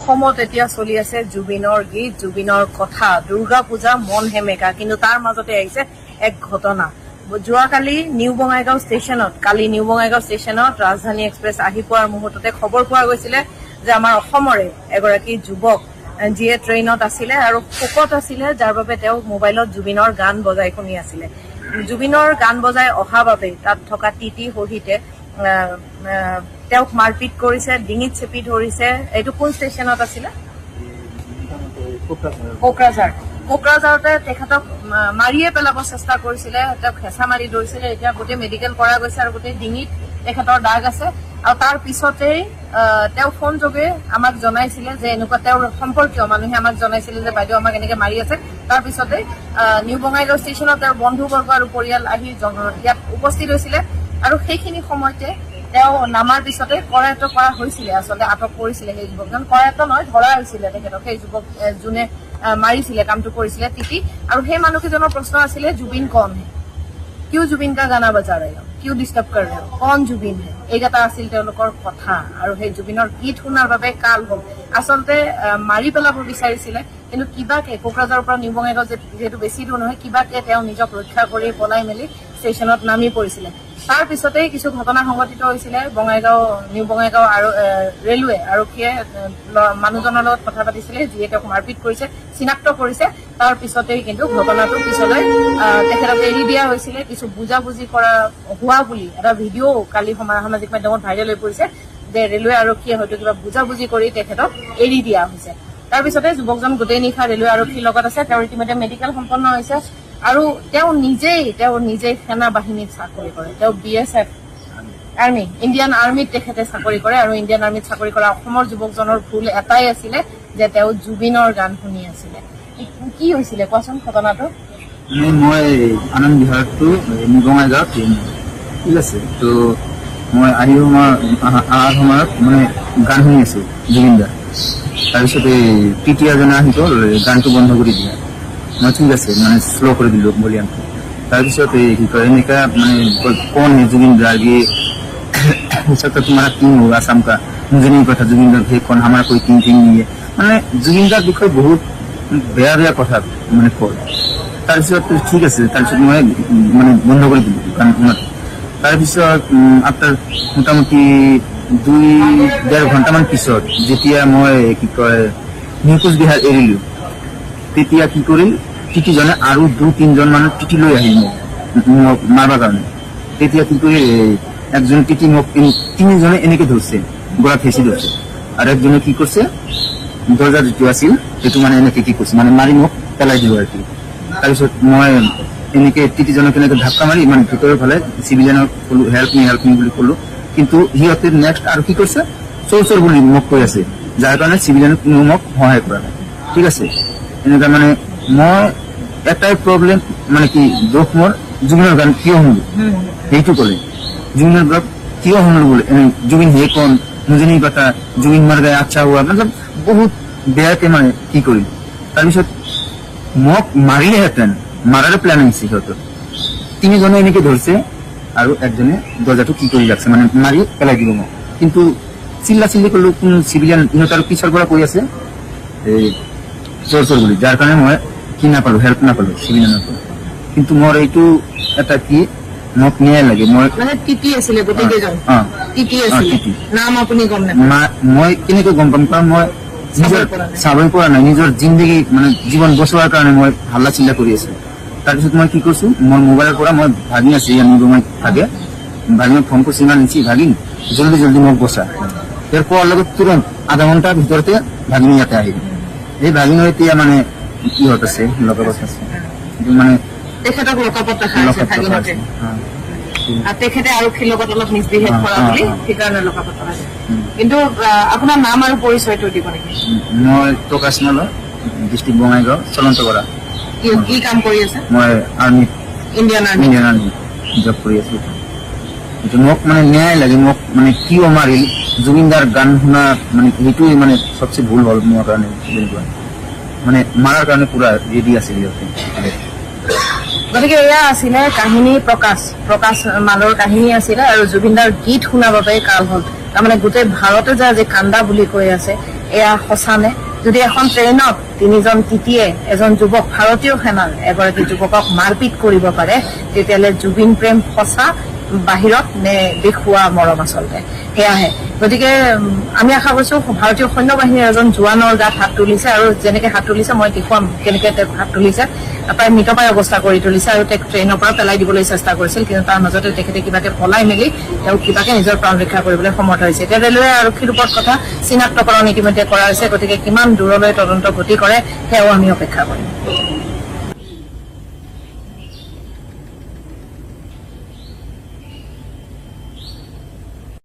অসমত এতিয়া চলি আছে জুবিনৰ গীত, জুবিনৰ কথা, দুৰ্গা পূজা মন হেমেকা। কিন্তু তাৰ মাজতে আহিছে এক ঘটনা। যোৱাকালি নিউ বঙাইগাঁও ষ্টেচনত ৰাজধানী এক্সপ্ৰেছ আহি পোৱাৰ মুহূৰ্ততে খবৰ পোৱা গৈছিলে যে আমাৰ অসমৰে এগৰাকী যুৱক যিয়ে ট্ৰেইনত আছিলে আৰু শোকত আছিলে, যাৰ বাবে তেওঁ মোবাইলত জুবিনৰ গান বজাই শুনি আছিলে। জুবিনৰ গান বজাই অহা বাবে তাত থকা টিটি সহিতে তেওঁক মাৰপিট কৰিছে, ডিঙিত চেপি ধৰিছে। এইটো কোন ষ্টেচনত আছিলে? কোকৰাঝাৰতে তেখেতক মাৰিয়ে পেলাব চেষ্টা কৰিছিলে, তেওঁক হেঁচা মাৰি ধৰিছিলে। এতিয়া গোটেই মেডিকেল কৰা গৈছে আৰু গোটেই ডিঙিত তেখেতৰ দাগ আছে। আৰু তাৰ পিছতেই তেওঁ ফোন যোগে আমাক জনাইছিলে যে এনেকুৱা তেওঁৰ সম্পৰ্কীয় মানুহে আমাক জনাইছিলে যে বাইদেউ আমাক এনেকে মাৰি আছে। তাৰ পিছতে নিউ বঙাইগাঁও ষ্টেচনত তেওঁৰ বন্ধুবৰ্গ আৰু পৰিয়াল আহি ইয়াত উপস্থিত হৈছিলে আৰু সেইখিনি সময়তে তেওঁ নামাৰ পিছতে কৰায়ত্ব কৰা হৈছিলে, আচলতে আটক কৰিছিলে সেই যুৱকজন। কৰায়ত্ব নহয়, ধৰা হৈছিলে তেখেতক, সেই যুৱক যোনে মাৰিছিলে, কামটো কৰিছিলে টিটি। আৰু সেই মানুহকেইজনৰ প্ৰশ্ন আছিলে জুবিন কন হে, কিয় জুবিন কা গানা বজা ৰহে হো, কিয় ডিষ্টাৰ্ব কৰ ৰহে হো, কন জুবিন হে, এইকেইটা আছিল তেওঁলোকৰ কথা। আৰু সেই জুবিনৰ গীত শুনাৰ বাবে কাল হ'ল। আচলতে মাৰি পেলাব বিচাৰিছিলে, কিন্তু কিবাকে কোকৰাঝাৰৰ পৰা নিউ বঙাইগাঁও যিহেতু বেছি দূৰ নহয়, কিবাকে তেওঁ নিজক ৰক্ষা কৰি পলাই মেলি ষ্টেচনত নামি পৰিছিলে। তাৰ পিছতেই কিছু ঘটনা সংঘটিত হৈছিলে। নিউ বঙাইগাঁও আৰু ৰেলৱে আৰক্ষীয়ে মানুহজনৰ লগত কথা পাতিছিলে, যিয়ে তেওঁক মাৰপিট কৰিছে, চিনাক্ত কৰিছে। তাৰ পিছতেই কিন্তু ঘটনাটো পিছলৈ তেখেতক এৰি দিয়া হৈছিলে। কিছু বুজাবুজি কৰা হোৱা বুলি এটা ভিডিঅ' কালি সামাজিক মাধ্যমত ভাইৰেল হৈ পৰিছে যে ৰেলৱে আৰক্ষীয়ে হয়তো কিবা বুজাবুজি কৰি তেখেতক এৰি দিয়া হৈছে। তাৰ পিছতে যুৱকজন গোটেই নিশা ৰেলৱে আৰক্ষীৰ লগত আছে। তেওঁৰ ইতিমধ্যে মেডিকেল সম্পন্ন হৈছে আৰু তেওঁ নিজেই সেনা বাহিনীত চাকৰি কৰে। তেওঁ BSF আৰ্মি, ইণ্ডিয়ান আৰ্মিত তেখেতে চাকৰি কৰে। আৰু ইণ্ডিয়ান আৰ্মিত চাকৰি কৰা অসমৰ যুৱকজনৰ ভুল এটাই আছিলে যে তেওঁ জুবিনৰ গান শুনি আছিলে। কি হৈছিলে কোৱাচোন ঘটনাটো? মই আনন্দ বিহাৰটো নিউ বঙাইগাঁৱত, ঠিক আছে। তো মই অহাৰ সময়ত মানে গান শুনি আছো জুবিন দাৰ। তাৰপিছতে টিটি এজনে আহি গ'ল, গানটো বন্ধ কৰি দিয়ে। মই ঠিক আছে মানে শ্ল' কৰি দিলো ভলিউমটো। তাৰপিছত কি কয় এনেকা মানে कौन है जुबिन गार्ग, ये सकता तुम्हारा किंग होगा असम का, मुझे नहीं पता जुबिन गार्ग है कौन, हमारा कोई किंग नहीं है। মানে জুবিন গাৰ্গ বিষয়ে বহুত বেয়া কথা মানে কয়। তাৰপিছত ঠিক আছে, তাৰপিছত মই মানে বন্ধ কৰি দিলো গান শুনাটো। তাৰপিছত আফটাৰ মোটামুটি 2-1.5 ঘণ্টামান পিছত যেতিয়া মই কি কয় নিউ কোচবিহাৰ এৰিলো, তেতিয়া কি কৰিল টিটিজনে আৰু 2-3জন মানুহ টিটি লৈ আহিল মোক মাৰবাৰ কাৰণে। তেতিয়া কি কৰি একজন টিটি মোক 3জনে এনেকে ধৰছে, গলাত হেঁচি ধৰছে। আৰু একজনে কি কৰছে দৰজা যিটো আছিল সেইটো মানে এনেকে কি কৰছে মানে মাৰি মোক পেলাই দিব আৰ কি। তাৰপিছত মই এনেকে টিটিজনক এনেকে ধাক্কা মাৰি মানে ভিতৰৰ ফালে চিভিলিয়ানক কলো হেল্প মি বুলি কলো। কিন্তু সিহঁতে নেক্সট আৰু কি কৰছে চোৰ বুলি মোক কৈ আছে, যাৰ কাৰণে চিভিলিয়ানে কোনো মোক সহায় কৰা নাই। ঠিক আছে, এনেকা মানে মই এটাই প্ৰবলেম মানে কি দুখ মোৰ জুবিনৰ গান কিয় শুনো সেইটো ক'লে। জুবিনৰ গান কিয় শুনো বোলে, জুবিন হে কোন, মুझे नहीं पता, জুবিন মাৰ গায় আচ্ছা হোৱা, মানে বহুত বেয়াকে মানে কি কৰিম। তাৰপিছত মোক মাৰিলেহেঁতেন, মাৰাৰ প্লেন আহিছে সিহঁতৰ। 3জনে এনেকে ধৰছে আৰু একজনে দৰজাটো কি কৰি ৰাখছে মানে মাৰি পেলাই দিব মোক। কিন্তু চিল্লি কৰিলো কোন চিভিলিয়ান, ইহঁতৰ পিছৰ পৰা কৈ আছে চোৰ বুলি, যাৰ কাৰণে মই কি নাপালো, হেল্প নাপালো চিভিলিয়ানৰ পৰা। কিন্তু মোৰ এইটো এটা কি মোক ন্যায় লাগে। মই মানে টিটি আছিলে গোটেই কেইজন, টিটি আছিলে, নাম আপুনি গম নাপায়? মই কেনেকৈ গম পাম, কাৰণ মই নিজৰ চাবই পৰা নাই, নিজৰ জিন্দগী মানে জীৱন বচোৱাৰ কাৰণে মই হাল্লা চিল্লা কৰি আছো। তাৰপিছত মই কি কৰিছো, মোৰ মোবাইলৰ পৰা মই ভাগিন আছে ইয়াৰ নিবমাই থাকে, ভাগিনক ফোন কৰিছো, ইমান নিচি ভাগিন জলদি মোক বচা। ইয়াৰ পোৱাৰ লগত তুৰন্ত আধা ঘণ্টাৰ ভিতৰতে ভাগিন ইয়াতে আহিল। এই ভাগিনৰ এতিয়া মানে কিহত আছে, লকআপত আছে, মানে তেখেতক লকআপত ৰখা আছে ভাগিনতে। তেখেতে আৰক্ষীৰ লগত অলপ মিছবিহেভ কৰা বুলি সেইকাৰণে লকআপত ৰখা আছে। কিন্তু আপোনাৰ নাম আৰু পৰিচয়টো দিব নেকি? মই প্ৰকাশ নল, ডিষ্ট্ৰিক্ট বঙাইগাঁও, চলন্ত কৰা। কি কাম কৰি আছে? মই আৰ্মিত, ইণ্ডিয়ান আৰ্মি জব কৰি আছো। মোক মানে ন্যায় লাগে, মোক মানে কিয় মাৰিল, জুবিনদাৰ গান শুনা মানে সেইটোৱে মানে সবচে ভুল হ'ল মোৰ কাৰণে। যেনেকুৱা মানে মাৰাৰ কাৰণে পুৰা ৰেডি আছিল সিহঁতে। গতিকে এয়া আছিলে কাহিনী, প্ৰকাশ মালৰ কাহিনী আছিলে। আৰু জুবিনদাৰ গীত শুনাৰ বাবে কাল হ'ল। তাৰমানে গোটেই ভাৰতে যে আজি কান্দা বুলি কৈ আছে, এয়া সঁচানে? যদি এখন ট্ৰেইনত 3জন টিটিয়ে এজন যুৱক ভাৰতীয় সেনাৰ এগৰাকী যুৱকক মাৰপিট কৰিব পাৰে, তেতিয়াহ'লে জুবিন প্ৰেম সঁচা বাহিৰত নে দেখুওৱা মৰম আচলতে? সেয়াহে। গতিকে আমি আশা কৰিছো ভাৰতীয় সৈন্য বাহিনীৰ এজন জোৱানৰ গাত হাত তুলিছে, আৰু যেনেকে হাত তুলিছে মই দেখুৱাম কেনেকে তেওঁক হাত তুলিছে, প্ৰায় মৃতপ্ৰায় অৱস্থা কৰি তুলিছে, আৰু তেওঁক ট্ৰেইনৰ পৰা পেলাই দিবলৈ চেষ্টা কৰিছিল, কিন্তু তাৰ মাজতে তেখেতে কিবাকে পলাই মেলি তেওঁ কিবাকে নিজৰ প্ৰাণ ৰক্ষা কৰিবলৈ সমৰ্থ হৈছে। এতিয়া ৰেলৱে আৰক্ষীৰ ওপৰত কথা চিনাক্তকৰণ ইতিমধ্যে কৰা হৈছে, গতিকে কিমান দূৰলৈ তদন্ত গতি কৰে সেয়াও আমি অপেক্ষা কৰিম।